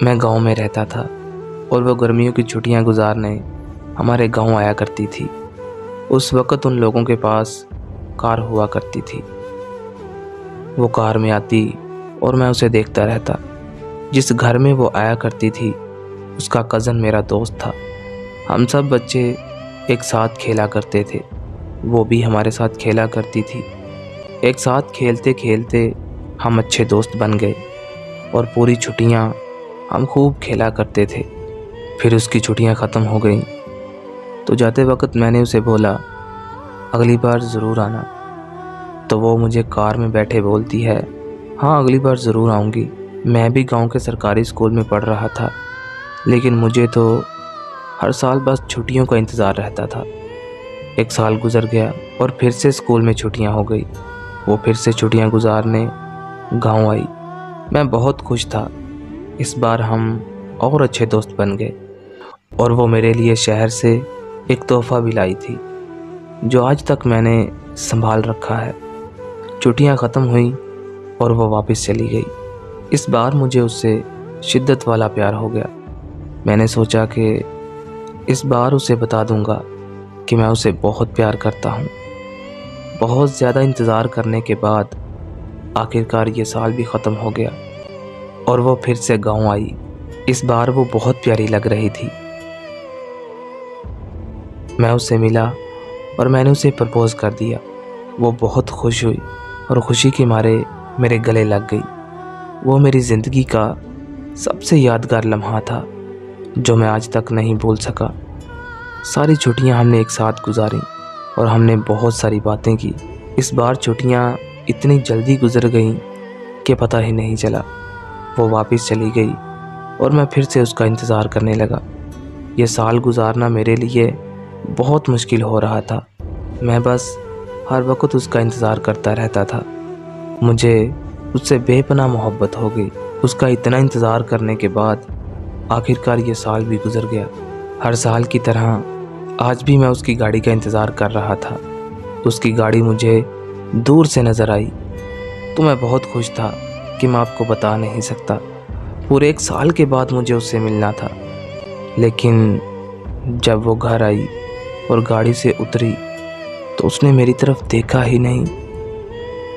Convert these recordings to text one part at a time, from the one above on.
मैं गांव में रहता था और वो गर्मियों की छुट्टियां गुजारने हमारे गांव आया करती थी। उस वक़्त उन लोगों के पास कार हुआ करती थी। वो कार में आती और मैं उसे देखता रहता। जिस घर में वो आया करती थी उसका कज़न मेरा दोस्त था। हम सब बच्चे एक साथ खेला करते थे, वो भी हमारे साथ खेला करती थी। एक साथ खेलते खेलते हम अच्छे दोस्त बन गए और पूरी छुट्टियां हम खूब खेला करते थे। फिर उसकी छुट्टियां ख़त्म हो गईं तो जाते वक्त मैंने उसे बोला, अगली बार ज़रूर आना। तो वो मुझे कार में बैठे बोलती है, हाँ अगली बार ज़रूर आऊँगी। मैं भी गांव के सरकारी स्कूल में पढ़ रहा था, लेकिन मुझे तो हर साल बस छुट्टियों का इंतज़ार रहता था। एक साल गुजर गया और फिर से स्कूल में छुट्टियां हो गई। वो फिर से छुट्टियां गुजारने गांव आई। मैं बहुत खुश था। इस बार हम और अच्छे दोस्त बन गए और वो मेरे लिए शहर से एक तोहफ़ा भी लाई थी जो आज तक मैंने संभाल रखा है। छुट्टियां ख़त्म हुई और वो वापस चली गई। इस बार मुझे उससे शिद्दत वाला प्यार हो गया। मैंने सोचा कि इस बार उसे बता दूंगा कि मैं उसे बहुत प्यार करता हूँ। बहुत ज़्यादा इंतज़ार करने के बाद आखिरकार ये साल भी ख़त्म हो गया और वो फिर से गांव आई। इस बार वो बहुत प्यारी लग रही थी। मैं उससे मिला और मैंने उसे प्रपोज़ कर दिया। वो बहुत खुश हुई और खुशी के मारे मेरे गले लग गई। वो मेरी ज़िंदगी का सबसे यादगार लम्हा था जो मैं आज तक नहीं भूल सका। सारी छुट्टियां हमने एक साथ गुजारी और हमने बहुत सारी बातें की। इस बार छुट्टियां इतनी जल्दी गुजर गईं कि पता ही नहीं चला। वो वापस चली गई और मैं फिर से उसका इंतज़ार करने लगा। ये साल गुजारना मेरे लिए बहुत मुश्किल हो रहा था। मैं बस हर वक्त उसका इंतज़ार करता रहता था। मुझे उससे बेपनाह मोहब्बत हो गई। उसका इतना इंतज़ार करने के बाद आखिरकार ये साल भी गुजर गया। हर साल की तरह आज भी मैं उसकी गाड़ी का इंतज़ार कर रहा था। उसकी गाड़ी मुझे दूर से नज़र आई तो मैं बहुत खुश था कि मैं आपको बता नहीं सकता। पूरे एक साल के बाद मुझे उससे मिलना था, लेकिन जब वो घर आई और गाड़ी से उतरी तो उसने मेरी तरफ देखा ही नहीं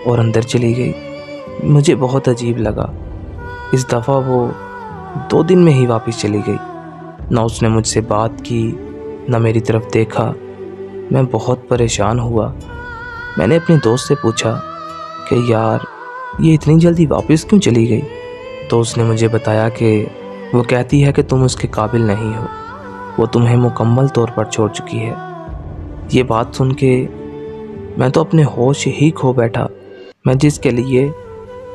और अंदर चली गई। मुझे बहुत अजीब लगा। इस दफ़ा वो 2 दिन में ही वापस चली गई। ना उसने मुझसे बात की, ना मेरी तरफ देखा। मैं बहुत परेशान हुआ। मैंने अपने दोस्त से पूछा कि यार ये इतनी जल्दी वापस क्यों चली गई? तो उसने मुझे बताया कि वो कहती है कि तुम उसके काबिल नहीं हो, वो तुम्हें मुकम्मल तौर पर छोड़ चुकी है। ये बात सुन के मैं तो अपने होश ही खो बैठा। मैं जिसके लिए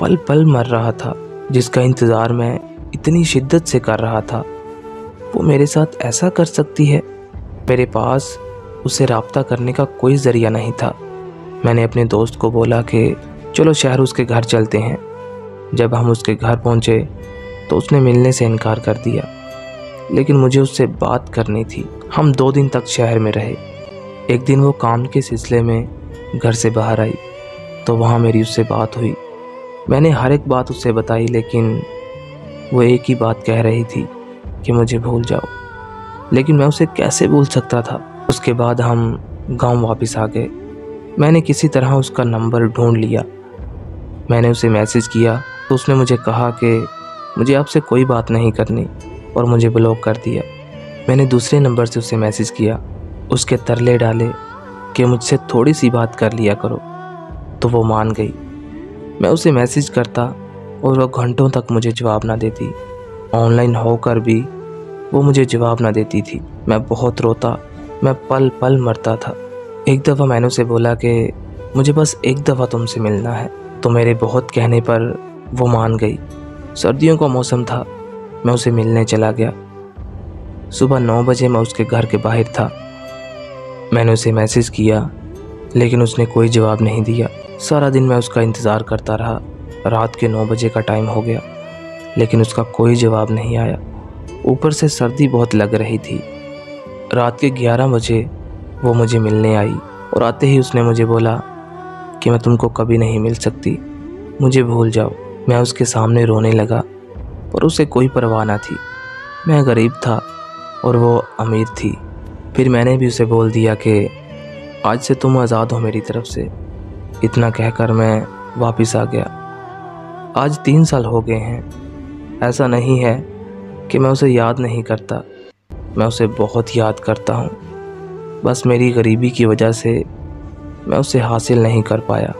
पल पल मर रहा था, जिसका इंतज़ार मैं इतनी शिद्दत से कर रहा था, वो मेरे साथ ऐसा कर सकती है। मेरे पास उससे रब्ता करने का कोई ज़रिया नहीं था। मैंने अपने दोस्त को बोला कि चलो शहर उसके घर चलते हैं। जब हम उसके घर पहुंचे तो उसने मिलने से इनकार कर दिया, लेकिन मुझे उससे बात करनी थी। हम 2 दिन तक शहर में रहे। एक दिन वो काम के सिलसिले में घर से बाहर आई तो वहाँ मेरी उससे बात हुई। मैंने हर एक बात उससे बताई, लेकिन वो एक ही बात कह रही थी कि मुझे भूल जाओ। लेकिन मैं उसे कैसे भूल सकता था? उसके बाद हम गांव वापस आ गए। मैंने किसी तरह उसका नंबर ढूंढ लिया। मैंने उसे मैसेज किया तो उसने मुझे कहा कि मुझे आपसे कोई बात नहीं करनी और मुझे ब्लॉक कर दिया। मैंने दूसरे नंबर से उसे मैसेज किया, उसके तरले डाले कि मुझसे थोड़ी सी बात कर लिया करो, तो वो मान गई। मैं उसे मैसेज करता और वो घंटों तक मुझे जवाब ना देती। ऑनलाइन होकर भी वो मुझे जवाब ना देती थी। मैं बहुत रोता, मैं पल पल मरता था। एक दफ़ा मैंने उसे बोला कि मुझे बस एक दफ़ा तुमसे मिलना है, तो मेरे बहुत कहने पर वो मान गई। सर्दियों का मौसम था। मैं उसे मिलने चला गया। सुबह 9 बजे मैं उसके घर के बाहर था। मैंने उसे मैसेज किया, लेकिन उसने कोई जवाब नहीं दिया। सारा दिन मैं उसका इंतज़ार करता रहा। रात के 9 बजे का टाइम हो गया, लेकिन उसका कोई जवाब नहीं आया। ऊपर से सर्दी बहुत लग रही थी। रात के 11 बजे वो मुझे मिलने आई और आते ही उसने मुझे बोला कि मैं तुमको कभी नहीं मिल सकती, मुझे भूल जाओ। मैं उसके सामने रोने लगा। पर उसे कोई परवाह ना थी। मैं गरीब था और वो अमीर थी। फिर मैंने भी उसे बोल दिया कि आज से तुम आज़ाद हो मेरी तरफ से। इतना कहकर मैं वापस आ गया। आज 3 साल हो गए हैं। ऐसा नहीं है कि मैं उसे याद नहीं करता, मैं उसे बहुत याद करता हूँ। बस मेरी गरीबी की वजह से मैं उसे हासिल नहीं कर पाया।